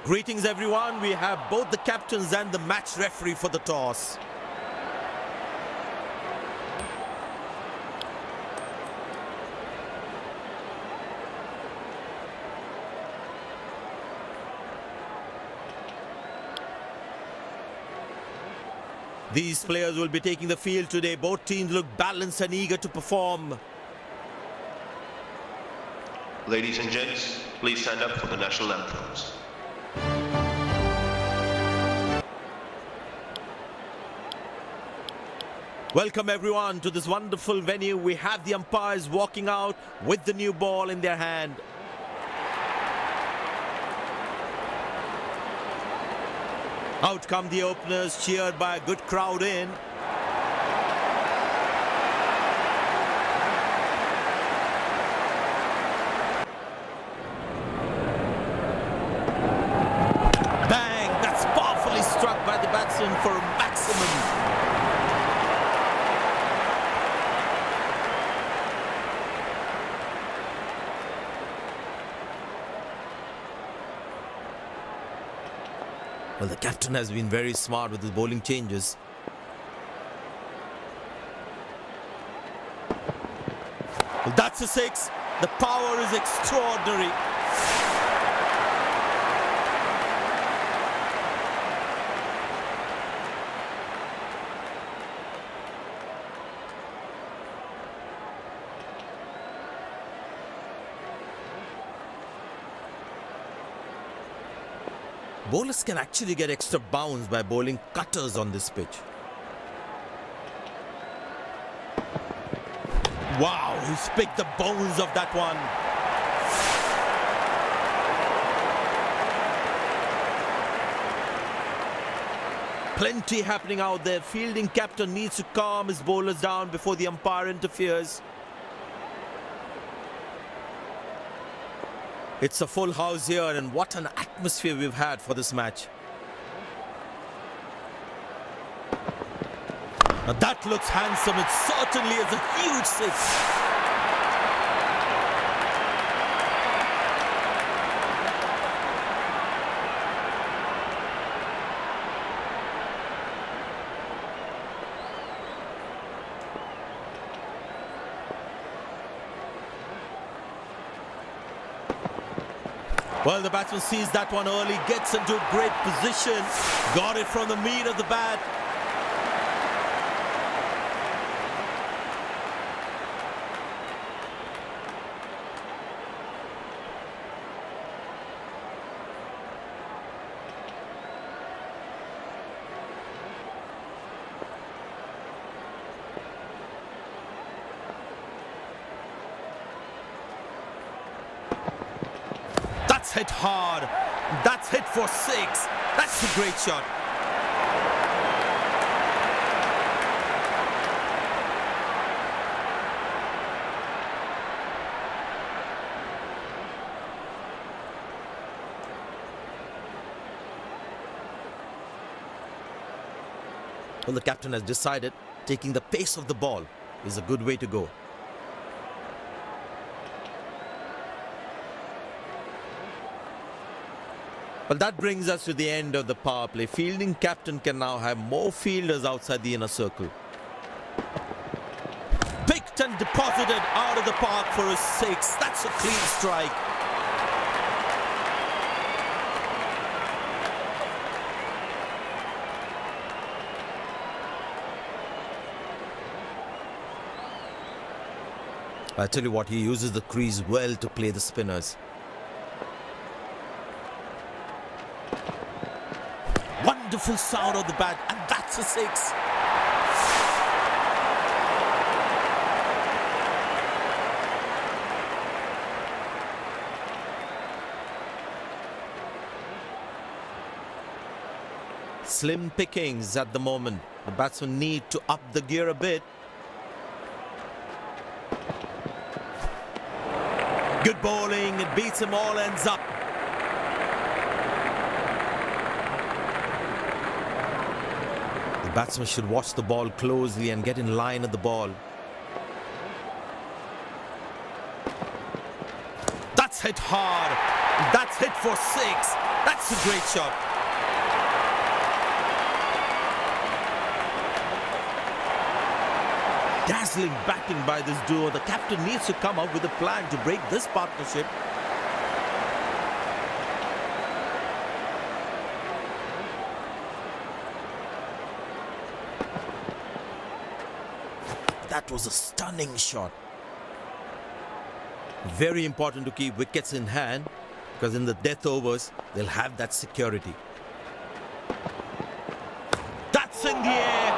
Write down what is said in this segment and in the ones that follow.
Greetings everyone, we have both the captains and the match referee for the toss. These players will be taking the field today. Both teams look balanced and eager to perform. Ladies and gents, please stand up for the national anthems. Welcome everyone to this wonderful venue. We have the umpires walking out with the new ball in their hand. Out come the openers, cheered by a good crowd in. Bang! That's powerfully struck by the batsman for a maximum. Well, the captain has been very smart with his bowling changes. Well, that's a six. The power is extraordinary. Bowlers can actually get extra bounce by bowling cutters on this pitch. Wow, he's picked the bones of that one. Plenty happening out there. Fielding captain needs to calm his bowlers down before the umpire interferes. It's a full house here, and what an atmosphere we've had for this match. Now that looks handsome. It certainly is a huge six. Well, the batsman sees that one early, gets into a great position, got it from the meat of the bat. That's hit hard. That's hit for six. That's a great shot. Well, the captain has decided taking the pace of the ball is a good way to go. Well, that brings us to the end of the power play. Fielding captain can now have more fielders outside the inner circle. Picked and deposited out of the park for a six. That's a clean strike. I tell you what, he uses the crease well to play the spinners. Wonderful sound of the bat, and that's a six. Slim pickings at the moment. The batsmen need to up the gear a bit. Good bowling, it beats them all, ends up. The batsman should watch the ball closely and get in line at the ball. That's hit hard. That's hit for six. That's a great shot. Dazzling batting by this duo. The captain needs to come up with a plan to break this partnership. That was a stunning shot. Very important to keep wickets in hand, because in the death overs, they'll have that security. That's in the air.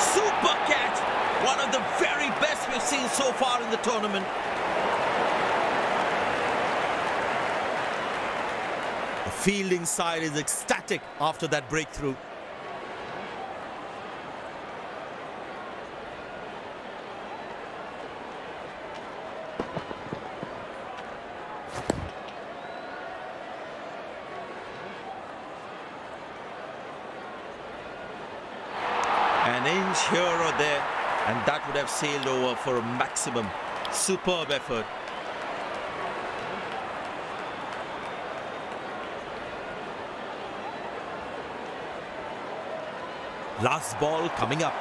Super catch. One of the very best we've seen so far in the tournament. The fielding side is ecstatic after that breakthrough. An inch here or there, and that would have sailed over for a maximum. Superb effort. Last ball coming up.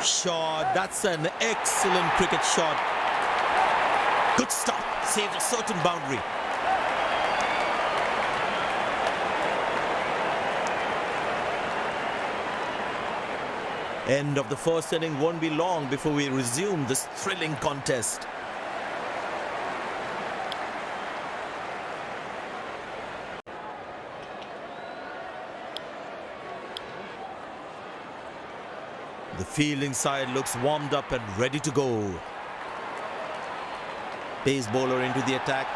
Shot. That's an excellent cricket shot. Good stop. Saved a certain boundary. End of the first inning won't be long before we resume this thrilling contest. The fielding side looks warmed up and ready to go. Pace bowler into the attack.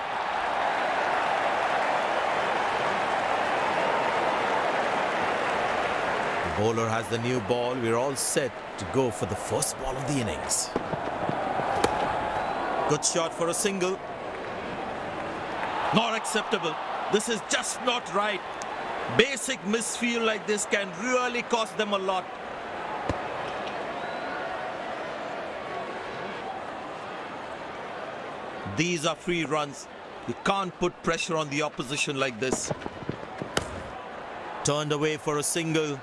The bowler has the new ball. We're all set to go for the first ball of the innings. Good shot for a single. Not acceptable. This is just not right. Basic misfield like this can really cost them a lot. These are free runs. You can't put pressure on the opposition like this. Turned away for a single.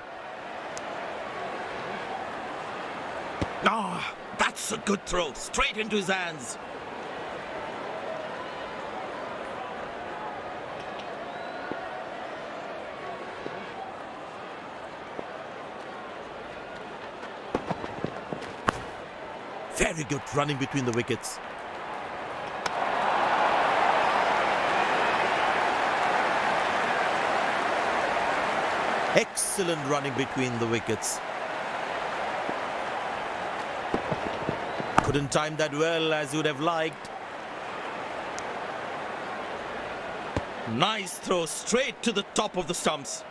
Ah, that's a good throw. Straight into his hands. Very good running between the wickets. Excellent running between the wickets. Couldn't time that well as you would have liked. Nice throw straight to the top of the stumps.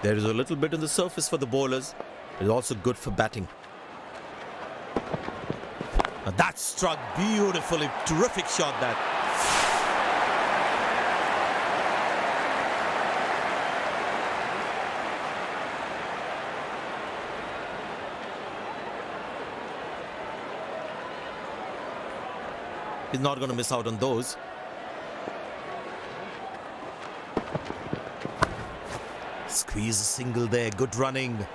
There is a little bit on the surface for the bowlers. It's also good for batting. Now that struck beautifully. Terrific shot that. He's not going to miss out on those. Squeeze a single there. Good running.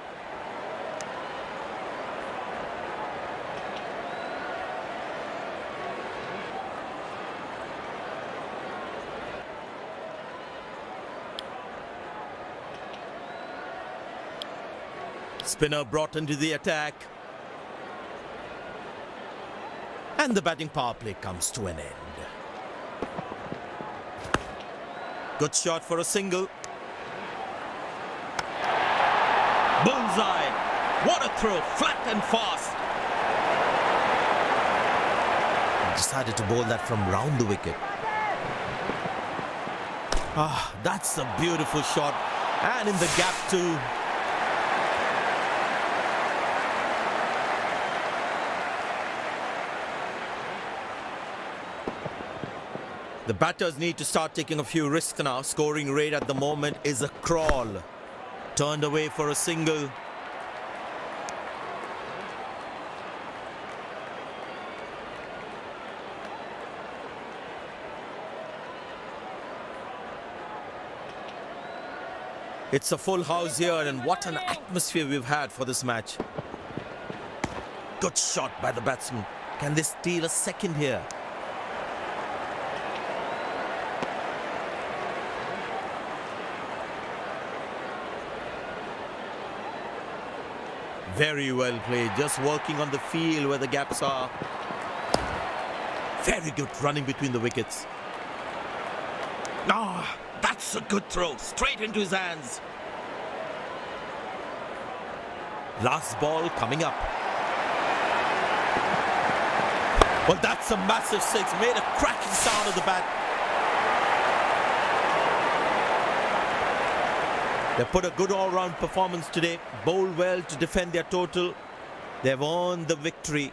Spinner brought into the attack. And the batting power play comes to an end. Good shot for a single. Bullseye. What a throw. Flat and fast. Decided to bowl that from round the wicket. Ah, that's a beautiful shot. And in the gap too. The batters need to start taking a few risks now. Scoring rate at the moment is a crawl. Turned away for a single. It's a full house here, and what an atmosphere we've had for this match. Good shot by the batsman. Can they steal a second here? Very well played, just working on the field where the gaps are. Very good running between the wickets. Ah, that's a good throw, straight into his hands. Last ball coming up. Well, that's a massive six, made a cracking sound of the bat. They put a good all-round performance today, bowled well to defend their total. They've earned the victory.